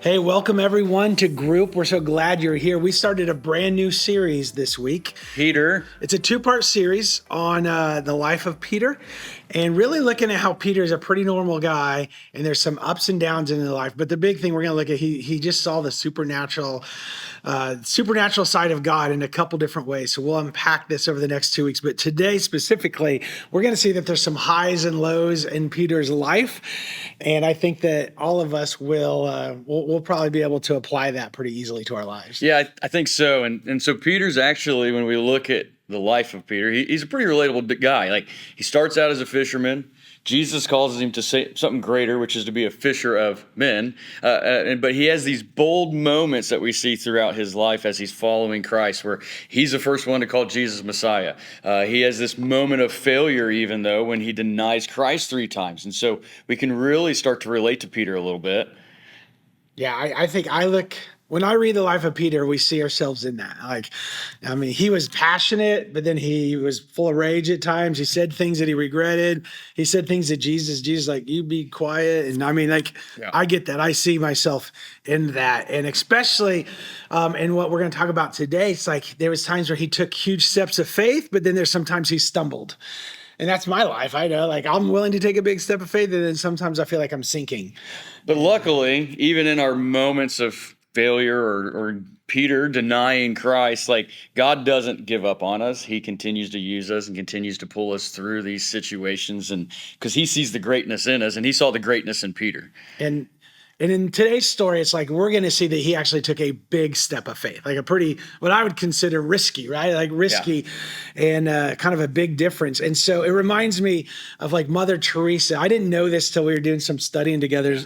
Hey, welcome everyone to Group. We're so glad you're here. We started a brand new series this week. Peter. It's a two-part series on the life of Peter and really looking at how Peter is a pretty normal guy and there's some ups and downs in his life. But the big thing we're going to look at, he just saw the supernatural side of God in a couple different ways. So we'll unpack this over the next 2 weeks. But today specifically, we're going to see that there's some highs and lows in Peter's life. And I think that all of us we'll probably be able to apply that pretty easily to our lives. Yeah, I think so. And so Peter's actually, when we look at the life of Peter, he's a pretty relatable guy. Like, he starts out as a fisherman. Jesus calls him to say something greater, which is to be a fisher of men. But he has these bold moments that we see throughout his life as he's following Christ, where he's the first one to call Jesus Messiah. He has this moment of failure, even though, when he denies Christ 3 times. And so we can really start to relate to Peter a little bit. Yeah, I think when I read the life of Peter, we see ourselves in that. He was passionate, but then he was full of rage at times. He said things that he regretted. He said things to Jesus, like, you be quiet. And I get that. I see myself in that. And especially in what we're going to talk about today, it's like there was times where he took huge steps of faith, but then there's sometimes he stumbled. And that's my life. I know, I'm willing to take a big step of faith, and then sometimes I feel like I'm sinking. But luckily, even in our moments of failure or Peter denying Christ, God doesn't give up on us. He continues to use us and continues to pull us through these situations, and because he sees the greatness in us, and he saw the greatness in Peter. And in today's story, it's like we're going to see that he actually took a big step of faith, like a pretty, what I would consider risky, right? Like risky and kind of a big difference. And so it reminds me of Mother Teresa. I didn't know this till we were doing some studying together.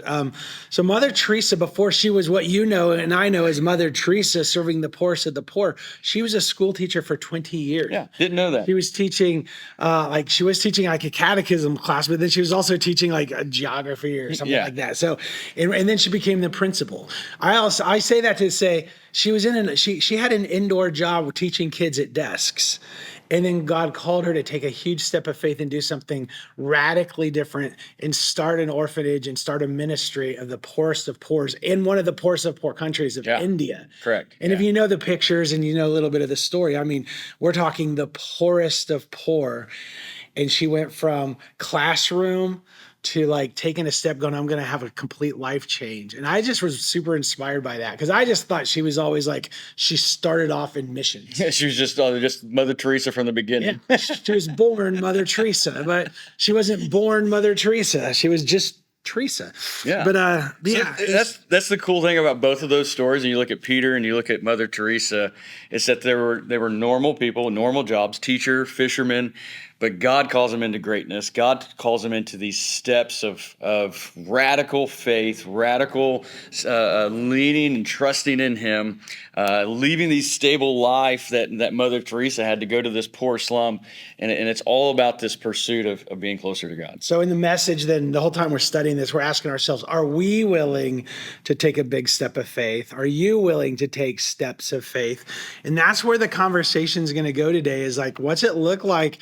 So Mother Teresa, before she was what you know and I know as Mother Teresa, serving the poorest of the poor, she was a school teacher for 20 years. Yeah, didn't know that. She was teaching, a catechism class, but then she was also teaching a geography or something like that. So, and then she became the principal. I say that to say she was she had an indoor job teaching kids at desks. And then God called her to take a huge step of faith and do something radically different and start an orphanage and start a ministry of the poorest of poors in one of the poorest of poor countries of India. Correct. And if you know the pictures and you know a little bit of the story, we're talking the poorest of poor. And she went from classroom to taking a step going, I'm going to have a complete life change. And I just was super inspired by that, because I just thought she was always she started off in missions. Yeah, she was just Mother Teresa from the beginning. Yeah. She was born Mother Teresa, but she wasn't born Mother Teresa. She was just Teresa. Yeah. But so that's the cool thing about both of those stories. And you look at Peter and you look at Mother Teresa, is that they were normal people, normal jobs, teacher, fisherman, but God calls them into greatness. God calls them into these steps of radical faith, radical leaning and trusting in Him, leaving these stable life that Mother Teresa had to go to this poor slum. And it's all about this pursuit of being closer to God. So in the message, then, the whole time we're studying this, we're asking ourselves, are we willing to take a big step of faith? Are you willing to take steps of faith? And that's where the conversation is going to go today, is what's it look like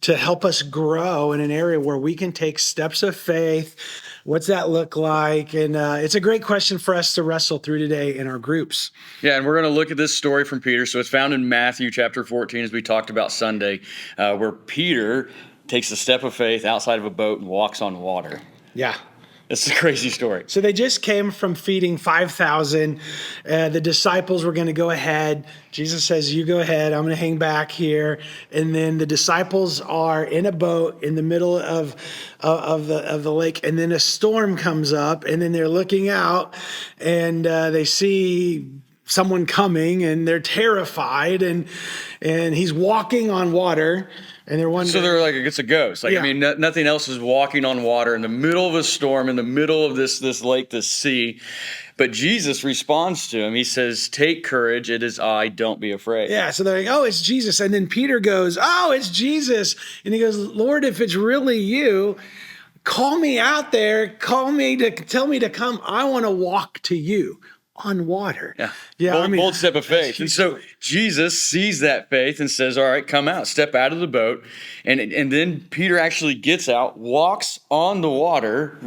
to help us grow in an area where we can take steps of faith? What's that look like? And it's a great question for us to wrestle through today in our groups. Yeah, and we're going to look at this story from Peter. So it's found in Matthew chapter 14, as we talked about Sunday, where Peter takes a step of faith outside of a boat and walks on water. Yeah. It's a crazy story. So they just came from feeding 5,000. The disciples were going to go ahead. Jesus says, you go ahead. I'm going to hang back here. And then the disciples are in a boat in the middle of the lake. And then a storm comes up. And then they're looking out. And they see someone coming. And they're terrified. And he's walking on water. And they're wondering. So they're like, it's a ghost. Nothing else is walking on water in the middle of a storm, in the middle of this lake, this sea. But Jesus responds to him. He says, take courage. It is I. Don't be afraid. Yeah. So they're like, oh, it's Jesus. And then Peter goes, oh, it's Jesus. And he goes, Lord, if it's really you, call me out there. Tell me to come. I want to walk to you on water. Yeah. Bold step of faith. And so Jesus sees that faith and says, all right, come out, step out of the boat. And then Peter actually gets out, walks on the water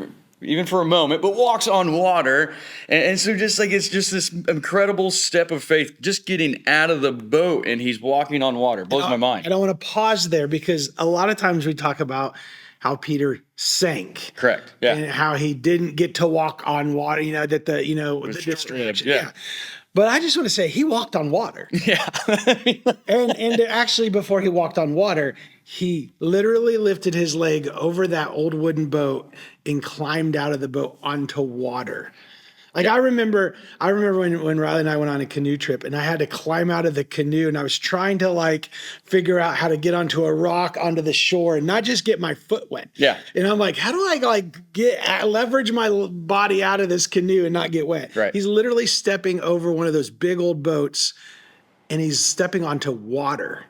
even for a moment, but walks on water. And so just like it's just this incredible step of faith, just getting out of the boat and he's walking on water. Blows my mind. And I want to pause there because a lot of times we talk about how Peter sank. Correct. Yeah. And how he didn't get to walk on water, that the distraction. Yeah. But I just want to say he walked on water. Yeah. and actually before he walked on water, he literally lifted his leg over that old wooden boat and climbed out of the boat onto water. Like I remember when Riley and I went on a canoe trip and I had to climb out of the canoe and I was trying to like figure out how to get onto a rock onto the shore and not just get my foot wet. Yeah. And I'm like, how do I like leverage my body out of this canoe and not get wet? Right. He's literally stepping over one of those big old boats and he's stepping onto water.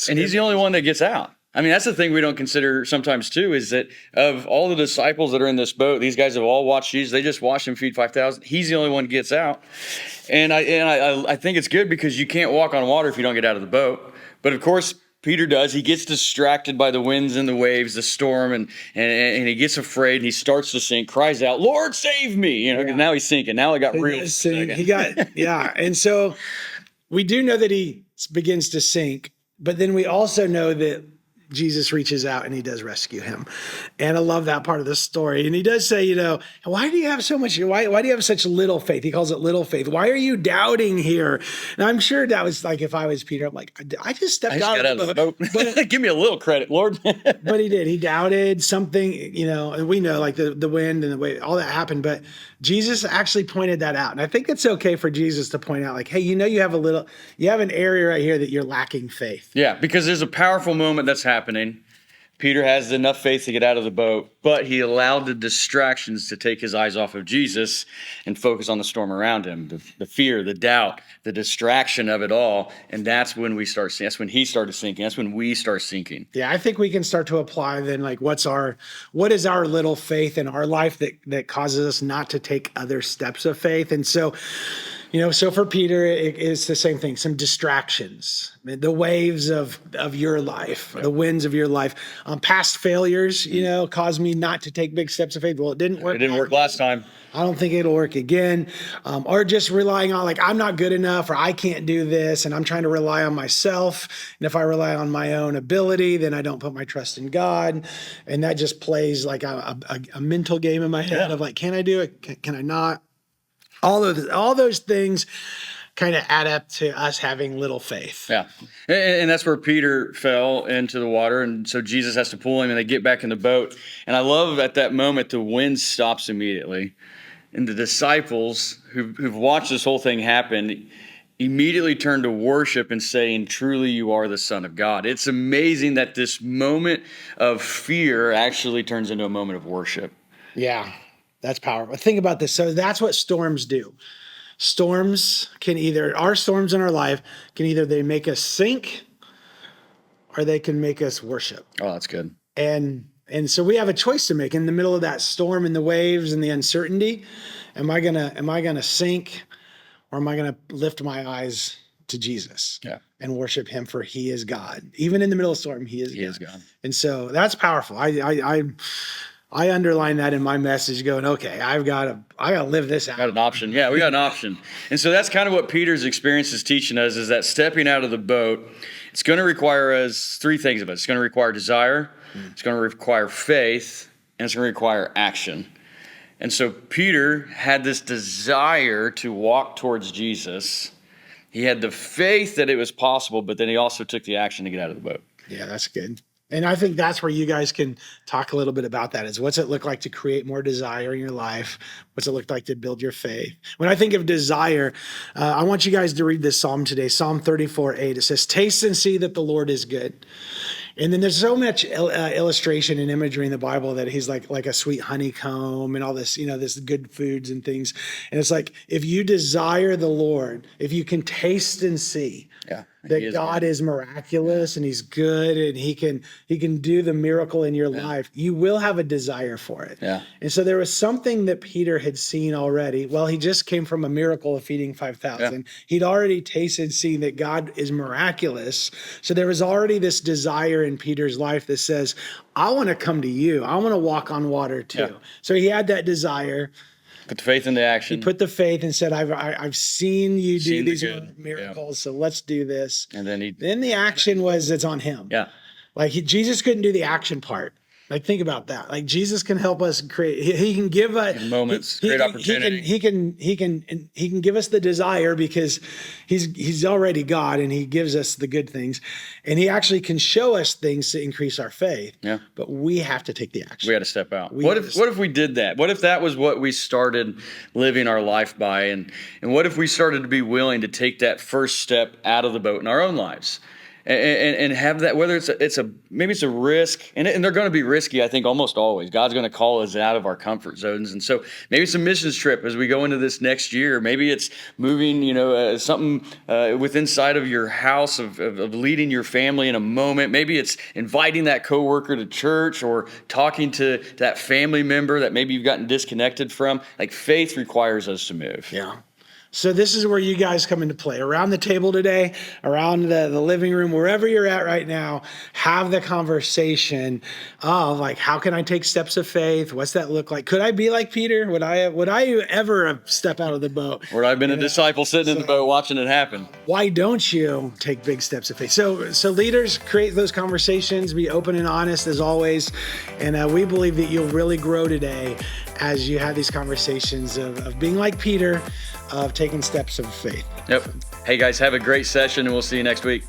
And he's the only one that gets out. I mean, that's the thing we don't consider sometimes too, is that of all the disciples that are in this boat, these guys have all watched Jesus. They just watched him feed 5,000. He's the only one who gets out. And I think it's good because you can't walk on water if you don't get out of the boat. But of course, Peter does. He gets distracted by the winds and the waves, the storm, and he gets afraid and he starts to sink, cries out, "Lord, save me!" Because now he's sinking. Now it got real. And so we do know that he begins to sink, but then we also know that Jesus reaches out and he does rescue him. And I love that part of the story. And he does say, why do you have so much, why do you have such little faith? He calls it little faith. Why are you doubting here? And I'm sure that was like, if I was Peter, I'm like, I just stepped out of the boat. But give me a little credit, Lord. But he did. He doubted something, and we know like the wind and the wave, all that happened. But Jesus actually pointed that out. And I think it's okay for Jesus to point out like, hey, you have an area right here that you're lacking faith. Yeah, because there's a powerful moment that's happening. Peter has enough faith to get out of the boat, but he allowed the distractions to take his eyes off of Jesus and focus on the storm around him, the fear, the doubt, the distraction of it all. And that's when we start seeing. That's when he started sinking. That's when we start sinking. Yeah, I think we can start to apply then like what is our little faith in our life that causes us not to take other steps of faith. And so so for Peter, it's the same thing, some distractions, the waves of your life, the winds of your life, past failures, caused me not to take big steps of faith. Well, it didn't work. It didn't work last time. I don't think it'll work again. Or just relying on like, I'm not good enough or I can't do this. And I'm trying to rely on myself. And if I rely on my own ability, then I don't put my trust in God. And that just plays like a mental game in my head of like, can I do it? Can I not? All those things kind of add up to us having little faith. Yeah. And that's where Peter fell into the water. And so Jesus has to pull him and they get back in the boat. And I love at that moment, the wind stops immediately. And the disciples who've watched this whole thing happen immediately turn to worship and saying, "Truly you are the Son of God." It's amazing that this moment of fear actually turns into a moment of worship. Yeah. That's powerful. Think about this. So that's what storms do. Our storms in our life can either they make us sink or they can make us worship. Oh, that's good. And so we have a choice to make in the middle of that storm and the waves and the uncertainty. Am I gonna sink or am I gonna lift my eyes to Jesus and worship him for he is God? Even in the middle of the storm, he is God. And so that's powerful. I underline that in my message going, okay, I gotta live this out. Got an option. Yeah, we got an option. And so that's kind of what Peter's experience is teaching us, is that stepping out of the boat, it's going to require us three things of us. It's going to require desire, it's going to require faith, and it's going to require action. And so Peter had this desire to walk towards Jesus. He had the faith that it was possible, but then he also took the action to get out of the boat. Yeah, that's good. And I think that's where you guys can talk a little bit about that is what's it look like to create more desire in your life? What's it look like to build your faith? When I think of desire, I want you guys to read this Psalm today, Psalm 34:8. It says, "Taste and see that the Lord is good." And then there's so much illustration and imagery in the Bible that he's like a sweet honeycomb and all this, this good foods and things. And it's like, if you desire the Lord, if you can taste and see that God is miraculous and he's good and he can do the miracle in your life, you will have a desire for it. Yeah. And so there was something that Peter had seen already. Well, he just came from a miracle of feeding 5,000. Yeah. He'd already tasted, seen that God is miraculous. So there was already this desire in Peter's life that says, I want to come to you. I want to walk on water too. Yeah. So he had that desire. Put the faith into action. He put the faith and said, I've seen you do these miracles, so let's do this. And then the action was, it's on him. Yeah. Like Jesus couldn't do the action part. Like, think about that. Like, Jesus can help us create. He can give us moments, great opportunity. He can give us the desire because he's already God and he gives us the good things, and he actually can show us things to increase our faith. Yeah. But we have to take the action. We got to step out. What if we did that? What if that was what we started living our life by? And what if we started to be willing to take that first step out of the boat in our own lives? And have that, whether maybe it's a risk, and they're going to be risky, I think, almost always. God's going to call us out of our comfort zones. And so maybe it's a missions trip as we go into this next year. Maybe it's moving, something within inside of your house of leading your family in a moment. Maybe it's inviting that coworker to church or talking to that family member that maybe you've gotten disconnected from. Like, faith requires us to move. Yeah. So this is where you guys come into play. Around the table today, around the living room, wherever you're at right now, have the conversation of, like, how can I take steps of faith? What's that look like? Could I be like Peter? Would I ever step out of the boat? Or I've been a disciple sitting in the boat watching it happen. Why don't you take big steps of faith? So leaders, create those conversations, be open and honest as always. And we believe that you'll really grow today as you have these conversations of being like Peter, of taking steps of faith. Yep. Hey guys, have a great session and we'll see you next week.